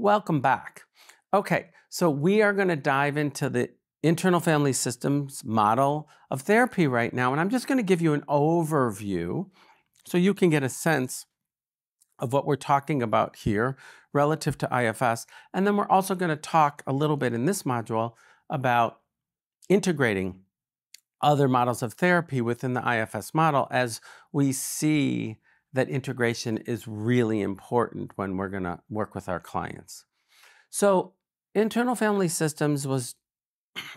Welcome back. Okay, so we are going to dive into the internal family systems model of therapy right now, and I'm just going to give you an overview so you can get a sense of what we're talking about here relative to IFS. And then we're also going to talk a little bit in this module about integrating other models of therapy within the IFS model, as we see that integration is really important when we're going to work with our clients. So internal family systems was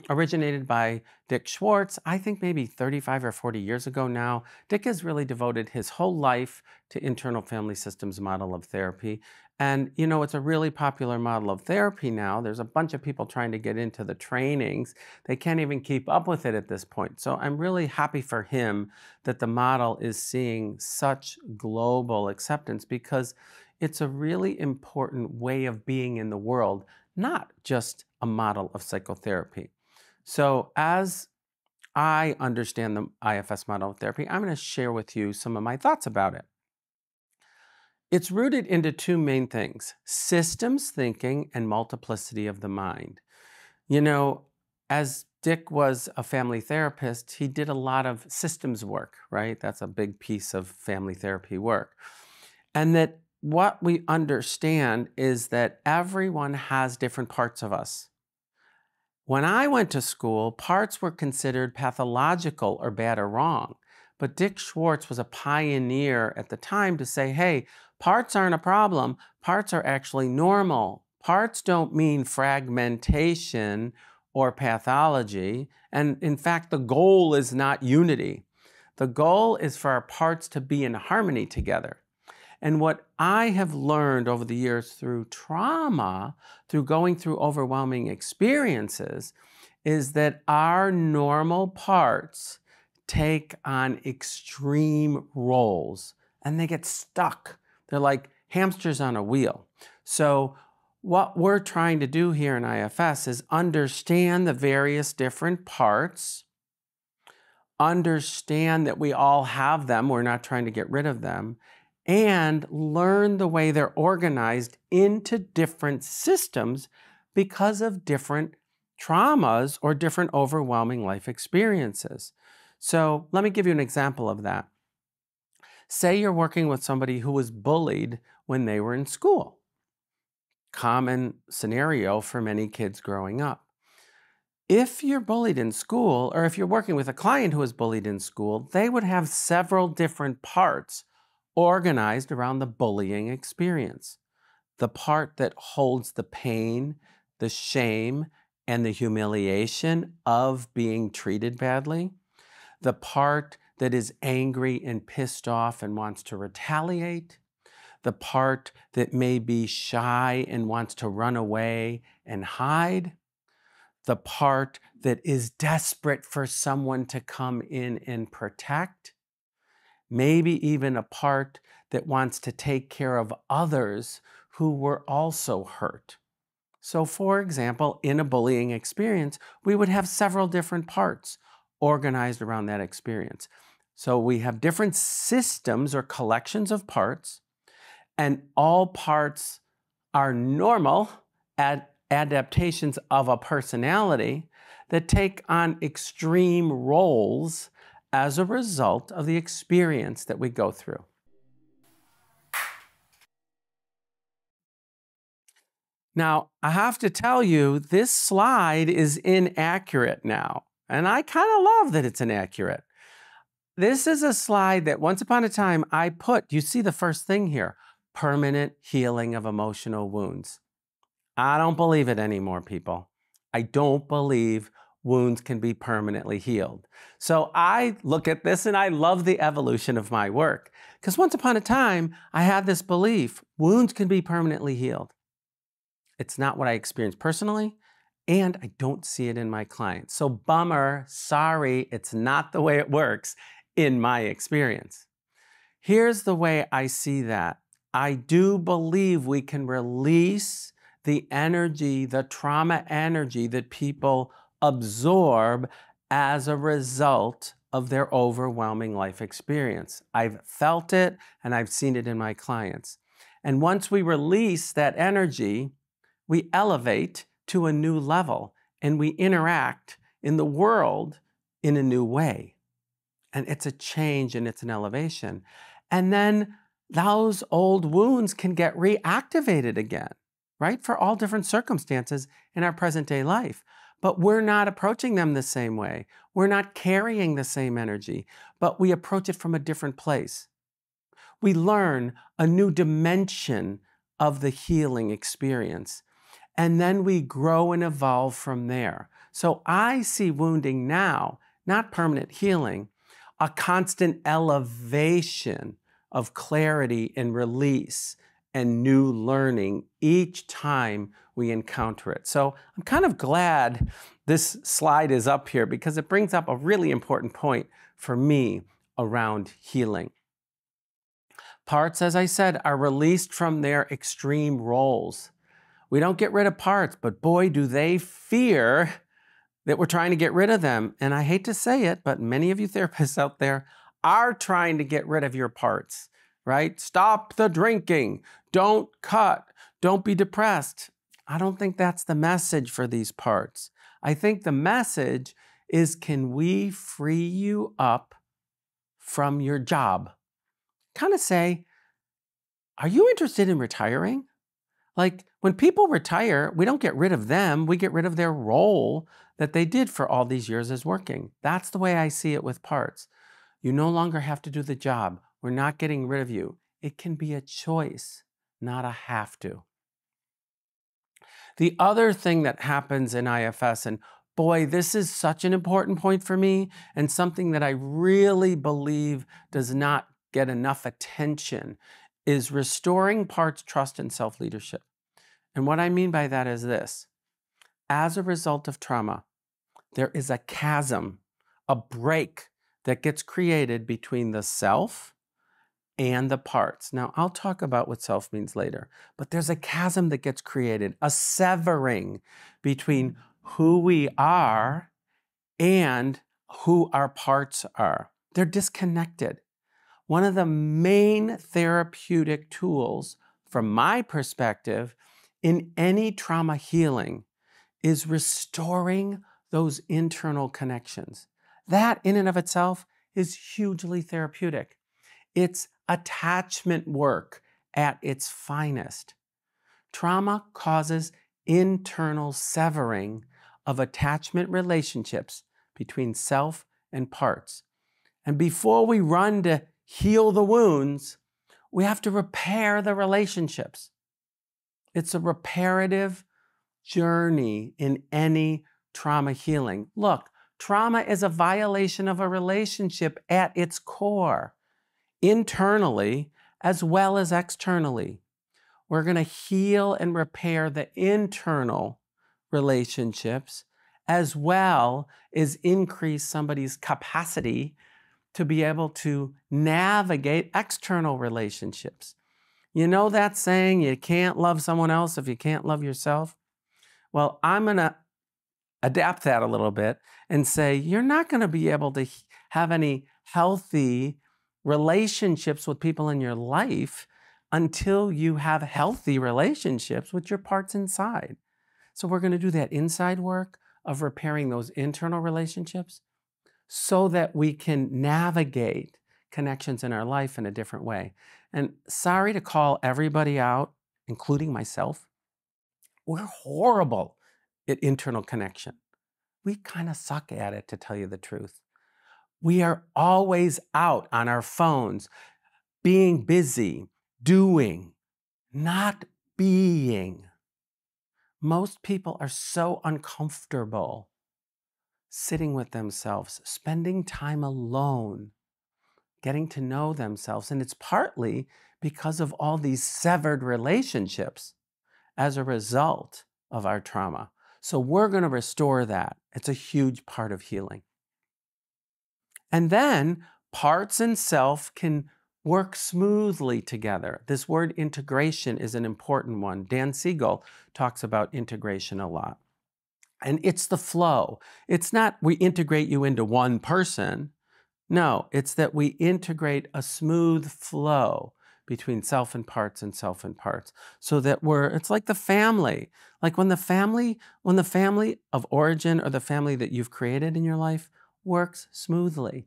originated by Dick Schwartz, I think maybe 35 or 40 years ago now. Dick has really devoted his whole life to internal family systems model of therapy. And, you know, it's a really popular model of therapy now. There's a bunch of people trying to get into the trainings. They can't even keep up with it at this point. So I'm really happy for him that the model is seeing such global acceptance, because it's a really important way of being in the world, not just a model of psychotherapy. So as I understand the IFS model of therapy, I'm going to share with you some of my thoughts about it. It's rooted into two main things: systems thinking and multiplicity of the mind. You know, as Dick was a family therapist, he did a lot of systems work, right? That's a big piece of family therapy work. And that what we understand is that everyone has different parts of us. When I went to school, parts were considered pathological or bad or wrong. But Dick Schwartz was a pioneer at the time to say, hey, parts aren't a problem. Parts are actually normal. Parts don't mean fragmentation or pathology. And in fact, the goal is not unity. The goal is for our parts to be in harmony together. And what I have learned over the years through trauma, through going through overwhelming experiences, is that our normal parts take on extreme roles and they get stuck. They're like hamsters on a wheel. So what we're trying to do here in IFS is understand the various different parts, understand that we all have them, we're not trying to get rid of them, and learn the way they're organized into different systems because of different traumas or different overwhelming life experiences. So let me give you an example of that. Say you're working with somebody who was bullied when they were in school. Common scenario for many kids growing up. If you're bullied in school, or if you're working with a client who was bullied in school, they would have several different parts organized around the bullying experience. The part that holds the pain, the shame, and the humiliation of being treated badly. The part that is angry and pissed off and wants to retaliate. The part that may be shy and wants to run away and hide. The part that is desperate for someone to come in and protect. Maybe even a part that wants to take care of others who were also hurt. So for example, in a bullying experience, we would have several different parts organized around that experience. So we have different systems or collections of parts, and all parts are normal adaptations of a personality that take on extreme roles as a result of the experience that we go through. Now, I have to tell you, this slide is inaccurate now, and I kind of love that it's inaccurate. This is a slide that once upon a time I put, you see the first thing here, permanent healing of emotional wounds. I don't believe it anymore, people. I don't believe wounds can be permanently healed. So I look at this and I love the evolution of my work, because once upon a time I had this belief, wounds can be permanently healed. It's not what I experienced personally, and I don't see it in my clients. So bummer, sorry, it's not the way it works in my experience. Here's the way I see that. I do believe we can release the energy, the trauma energy that people absorb as a result of their overwhelming life experience. I've felt it and I've seen it in my clients. And once we release that energy, we elevate to a new level and we interact in the world in a new way. And it's a change and it's an elevation. And then those old wounds can get reactivated again, right? For all different circumstances in our present day life. But we're not approaching them the same way. We're not carrying the same energy, but we approach it from a different place. We learn a new dimension of the healing experience, and then we grow and evolve from there. So I see wounding now, not permanent healing, a constant elevation of clarity and release and new learning each time we encounter it. So I'm kind of glad this slide is up here because it brings up a really important point for me around healing. Parts, as I said, are released from their extreme roles. We don't get rid of parts, but boy, do they fear that we're trying to get rid of them. And I hate to say it, but many of you therapists out there are trying to get rid of your parts, right? Stop the drinking. Don't cut. Don't be depressed. I don't think that's the message for these parts. I think the message is, can we free you up from your job? Kind of say, are you interested in retiring? Like when people retire, we don't get rid of them. We get rid of their role that they did for all these years as working. That's the way I see it with parts. You no longer have to do the job. We're not getting rid of you. It can be a choice, not a have to. The other thing that happens in IFS, and boy, this is such an important point for me and something that I really believe does not get enough attention, is restoring parts' trust and self-leadership. And what I mean by that is this. As a result of trauma, there is a chasm, a break that gets created between the self and the parts. Now, I'll talk about what self means later, but there's a chasm that gets created, a severing between who we are and who our parts are. They're disconnected. One of the main therapeutic tools, from my perspective, in any trauma healing is restoring those internal connections. That in and of itself is hugely therapeutic. It's attachment work at its finest. Trauma causes internal severing of attachment relationships between self and parts. And before we run to heal the wounds, we have to repair the relationships. It's a reparative journey in any trauma healing. Look, trauma is a violation of a relationship at its core, internally as well as externally. We're going to heal and repair the internal relationships as well as increase somebody's capacity to be able to navigate external relationships. You know that saying, you can't love someone else if you can't love yourself? Well, I'm going to adapt that a little bit and say, you're not going to be able to have any healthy relationships with people in your life until you have healthy relationships with your parts inside. So we're going to do that inside work of repairing those internal relationships so that we can navigate connections in our life in a different way. And sorry to call everybody out, including myself, we're horrible at internal connection. We kind of suck at it, to tell you the truth. We are always out on our phones, being busy, doing, not being. Most people are so uncomfortable sitting with themselves, spending time alone, getting to know themselves. And it's partly because of all these severed relationships as a result of our trauma. So we're going to restore that. It's a huge part of healing. And then parts and self can work smoothly together. This word integration is an important one. Dan Siegel talks about integration a lot. And it's the flow. It's not we integrate you into one person. No, it's that we integrate a smooth flow between self and parts and self and parts, so that it's like the family. Like when the family of origin or the family that you've created in your life works smoothly.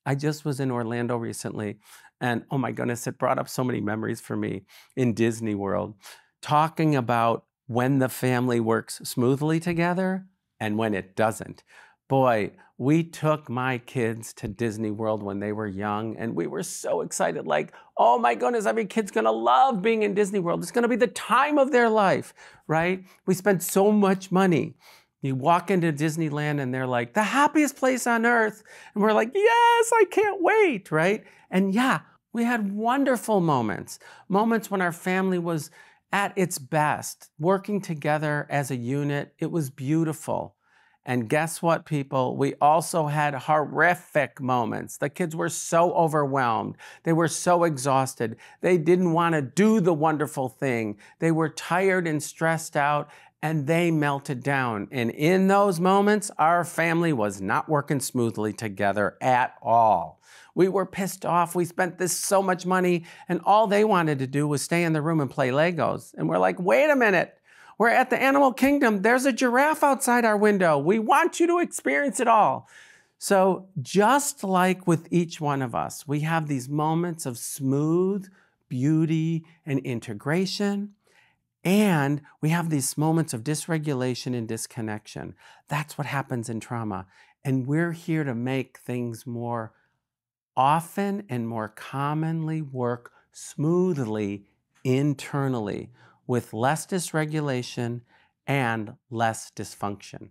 I just was in Orlando recently, and oh my goodness, it brought up so many memories for me in Disney World, talking about when the family works smoothly together and when it doesn't. Boy, we took my kids to Disney World when they were young, and we were so excited, like, oh my goodness, every kid's gonna love being in Disney World. It's gonna be the time of their life, right? We spent so much money. You walk into Disneyland and they're like, the happiest place on earth. And we're like, yes, I can't wait, right? And yeah, we had wonderful moments when our family was at its best, working together as a unit. It was beautiful. And guess what, people? We also had horrific moments. The kids were so overwhelmed. They were so exhausted. They didn't want to do the wonderful thing. They were tired and stressed out, and they melted down. And in those moments, our family was not working smoothly together at all. We were pissed off. We spent so much money, and all they wanted to do was stay in the room and play Legos. And we're like, wait a minute. We're at the animal kingdom. There's a giraffe outside our window. We want you to experience it all. So just like with each one of us, we have these moments of smooth beauty and integration. And we have these moments of dysregulation and disconnection. That's what happens in trauma. And we're here to make things more often and more commonly work smoothly internally with less dysregulation and less dysfunction.